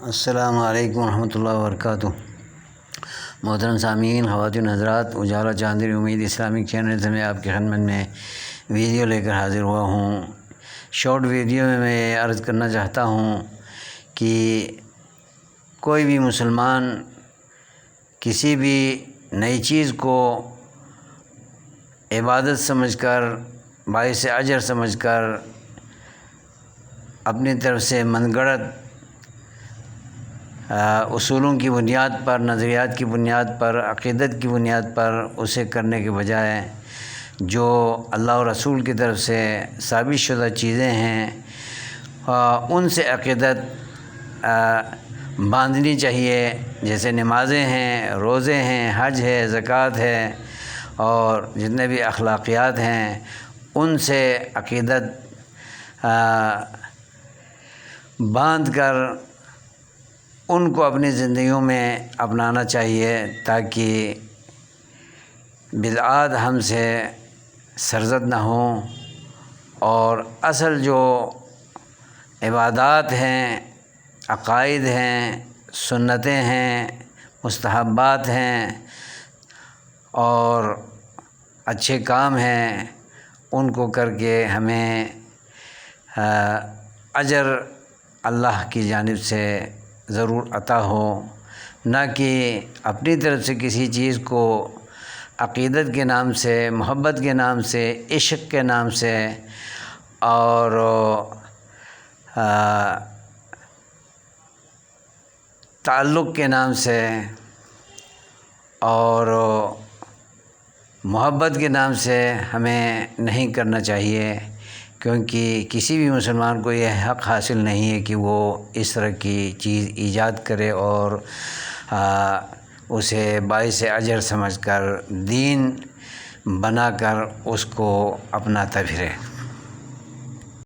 السلام علیکم ورحمۃ اللہ وبرکاتہ۔ محترم سامعین، خواتین حضرات، اجالا چاندنی امید اسلامک چینل سے میں آپ کی خدمت میں ویڈیو لے کر حاضر ہوا ہوں۔ شارٹ ویڈیو میں میں عرض کرنا چاہتا ہوں کہ کوئی بھی مسلمان کسی بھی نئی چیز کو عبادت سمجھ کر، باعث اجر سمجھ کر، اپنی طرف سے من گھڑت اصولوں کی بنیاد پر، نظریات کی بنیاد پر، عقیدت کی بنیاد پر اسے کرنے کے بجائے جو اللہ و رسول کی طرف سے ثابت شدہ چیزیں ہیں ان سے عقیدت باندھنی چاہیے، جیسے نمازیں ہیں، روزے ہیں، حج ہے، زکوٰۃ ہے اور جتنے بھی اخلاقیات ہیں ان سے عقیدت باندھ کر ان کو اپنی زندگیوں میں اپنانا چاہیے، تاکہ بدعات ہم سے سرزد نہ ہوں اور اصل جو عبادات ہیں، عقائد ہیں، سنتیں ہیں، مستحبات ہیں اور اچھے کام ہیں، ان کو کر کے ہمیں اجر اللہ کی جانب سے ضرور عطا ہو، نہ کہ اپنی طرف سے کسی چیز کو عقیدت کے نام سے، محبت کے نام سے، عشق کے نام سے اور تعلق کے نام سے اور محبت کے نام سے ہمیں نہیں کرنا چاہیے، کیونکہ کسی بھی مسلمان کو یہ حق حاصل نہیں ہے کہ وہ اس طرح کی چیز ایجاد کرے اور اسے باعث اجر سمجھ کر، دین بنا کر اس کو اپناتا پھرے۔